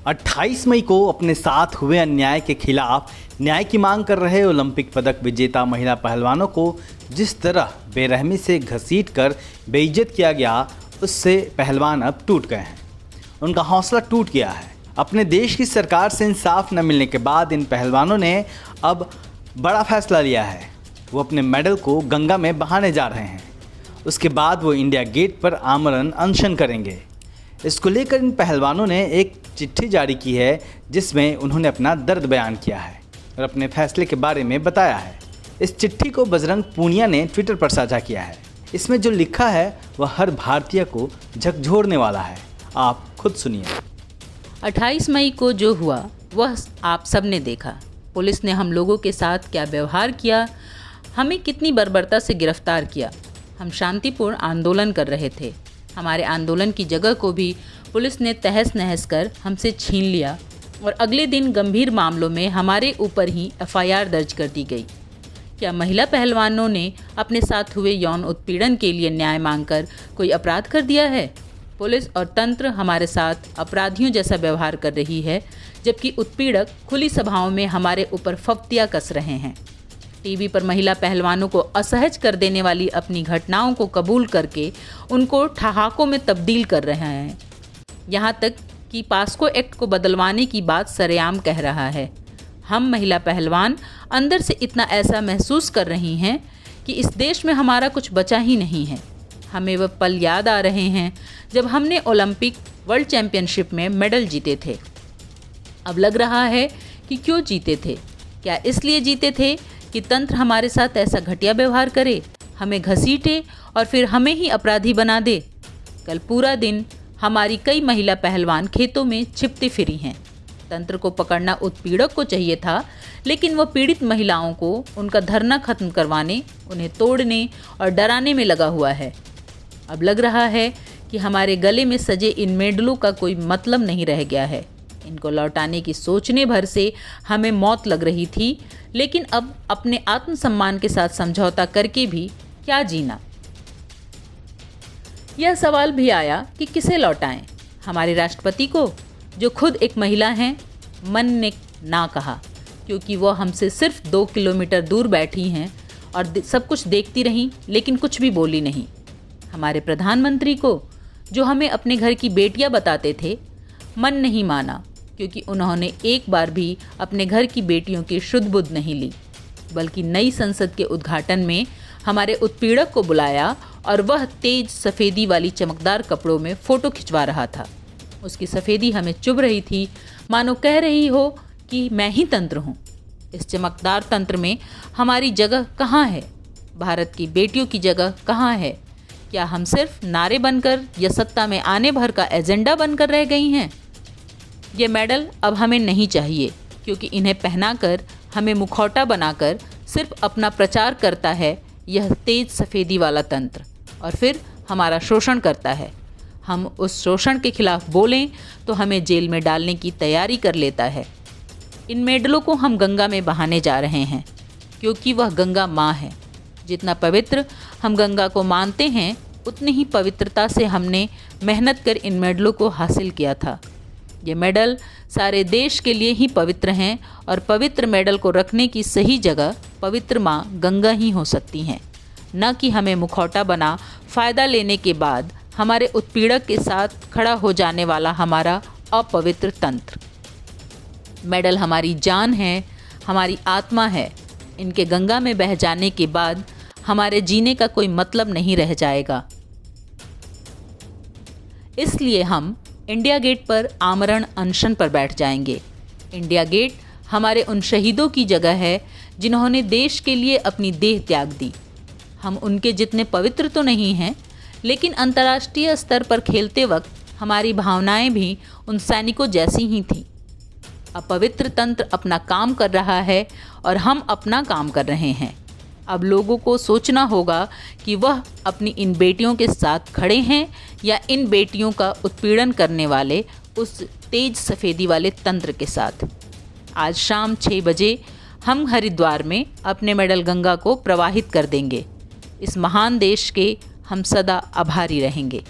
28 मई को अपने साथ हुए अन्याय के खिलाफ न्याय की मांग कर रहे ओलंपिक पदक विजेता महिला पहलवानों को जिस तरह बेरहमी से घसीटकर बेइज्जत किया गया, उससे पहलवान अब टूट गए हैं। उनका हौसला टूट गया है। अपने देश की सरकार से इंसाफ न मिलने के बाद इन पहलवानों ने अब बड़ा फैसला लिया है। वो अपने मेडल को गंगा में बहाने जा रहे हैं। उसके बाद वो इंडिया गेट पर आमरण अनशन करेंगे। इसको लेकर इन पहलवानों ने एक चिट्ठी जारी की है, जिसमें उन्होंने अपना दर्द बयान किया है और अपने फैसले के बारे में बताया है। इस चिट्ठी को बजरंग पूनिया ने ट्विटर पर साझा किया है। इसमें जो लिखा है वह हर भारतीय को झकझोरने वाला है। आप खुद सुनिए। 28 मई को जो हुआ वह आप सब ने देखा। पुलिस ने हम लोगों के साथ क्या व्यवहार किया, हमें कितनी बर्बरता से गिरफ्तार किया। हम शांतिपूर्ण आंदोलन कर रहे थे। हमारे आंदोलन की जगह को भी पुलिस ने तहस नहस कर हमसे छीन लिया और अगले दिन गंभीर मामलों में हमारे ऊपर ही एफआईआर दर्ज कर दी गई। क्या महिला पहलवानों ने अपने साथ हुए यौन उत्पीड़न के लिए न्याय मांगकर कोई अपराध कर दिया है? पुलिस और तंत्र हमारे साथ अपराधियों जैसा व्यवहार कर रही है, जबकि उत्पीड़क खुली सभाओं में हमारे ऊपर फफ्तियाँ कस रहे हैं। टीवी पर महिला पहलवानों को असहज कर देने वाली अपनी घटनाओं को कबूल करके उनको ठहाकों में तब्दील कर रहे हैं। यहाँ तक कि पास्को एक्ट को बदलवाने की बात सरेआम कह रहा है। हम महिला पहलवान अंदर से इतना ऐसा महसूस कर रही हैं कि इस देश में हमारा कुछ बचा ही नहीं है। हमें वह पल याद आ रहे हैं जब हमने ओलंपिक वर्ल्ड चैम्पियनशिप में मेडल जीते थे। अब लग रहा है कि क्यों जीते थे। क्या इसलिए जीते थे कि तंत्र हमारे साथ ऐसा घटिया व्यवहार करे, हमें घसीटे और फिर हमें ही अपराधी बना दे? कल पूरा दिन हमारी कई महिला पहलवान खेतों में छिपती फिरी हैं। तंत्र को पकड़ना उत्पीड़क को चाहिए था, लेकिन वह पीड़ित महिलाओं को उनका धरना खत्म करवाने, उन्हें तोड़ने और डराने में लगा हुआ है। अब लग रहा है कि हमारे गले में सजे इन मेडलों का कोई मतलब नहीं रह गया है। इनको लौटाने की सोचने भर से हमें मौत लग रही थी, लेकिन अब अपने आत्मसम्मान के साथ समझौता करके भी क्या जीना? यह सवाल भी आया कि किसे लौटाएं? हमारे राष्ट्रपति को, जो खुद एक महिला हैं? मन ने ना कहा, क्योंकि वह हमसे सिर्फ 2 किलोमीटर दूर बैठी हैं और सब कुछ देखती रहीं, लेकिन कुछ भी बोली नहीं। हमारे प्रधानमंत्री को, जो हमें अपने घर की बेटियां बताते थे? मन नहीं माना, क्योंकि उन्होंने एक बार भी अपने घर की बेटियों की शुद्ध बुद्ध नहीं ली, बल्कि नई संसद के उद्घाटन में हमारे उत्पीड़क को बुलाया और वह तेज सफ़ेदी वाली चमकदार कपड़ों में फ़ोटो खिंचवा रहा था। उसकी सफ़ेदी हमें चुभ रही थी, मानो कह रही हो कि मैं ही तंत्र हूँ। इस चमकदार तंत्र में हमारी जगह कहाँ है? भारत की बेटियों की जगह कहाँ है? क्या हम सिर्फ नारे बनकर या सत्ता में आने भर का एजेंडा बनकर रह गई हैं? ये मेडल अब हमें नहीं चाहिए, क्योंकि इन्हें पहनाकर हमें मुखौटा बनाकर सिर्फ अपना प्रचार करता है यह तेज सफ़ेदी वाला तंत्र, और फिर हमारा शोषण करता है। हम उस शोषण के खिलाफ बोलें तो हमें जेल में डालने की तैयारी कर लेता है। इन मेडलों को हम गंगा में बहाने जा रहे हैं, क्योंकि वह गंगा माँ है। जितना पवित्र हम गंगा को मानते हैं, उतनी ही पवित्रता से हमने मेहनत कर इन मेडलों को हासिल किया था। ये मेडल सारे देश के लिए ही पवित्र हैं, और पवित्र मेडल को रखने की सही जगह पवित्र माँ गंगा ही हो सकती हैं, न कि हमें मुखौटा बना फ़ायदा लेने के बाद हमारे उत्पीड़क के साथ खड़ा हो जाने वाला हमारा अपवित्र तंत्र। मेडल हमारी जान है, हमारी आत्मा है। इनके गंगा में बह जाने के बाद हमारे जीने का कोई मतलब नहीं रह जाएगा। इसलिए हम इंडिया गेट पर आमरण अनशन पर बैठ जाएंगे। इंडिया गेट हमारे उन शहीदों की जगह है जिन्होंने देश के लिए अपनी देह त्याग दी। हम उनके जितने पवित्र तो नहीं हैं, लेकिन अंतर्राष्ट्रीय स्तर पर खेलते वक्त हमारी भावनाएं भी उन सैनिकों जैसी ही थीं। अपवित्र तंत्र अपना काम कर रहा है और हम अपना काम कर रहे हैं। अब लोगों को सोचना होगा कि वह अपनी इन बेटियों के साथ खड़े हैं या इन बेटियों का उत्पीड़न करने वाले उस तेज सफ़ेदी वाले तंत्र के साथ। आज शाम 6 बजे हम हरिद्वार में अपने मेडल गंगा को प्रवाहित कर देंगे। इस महान देश के हम सदा आभारी रहेंगे।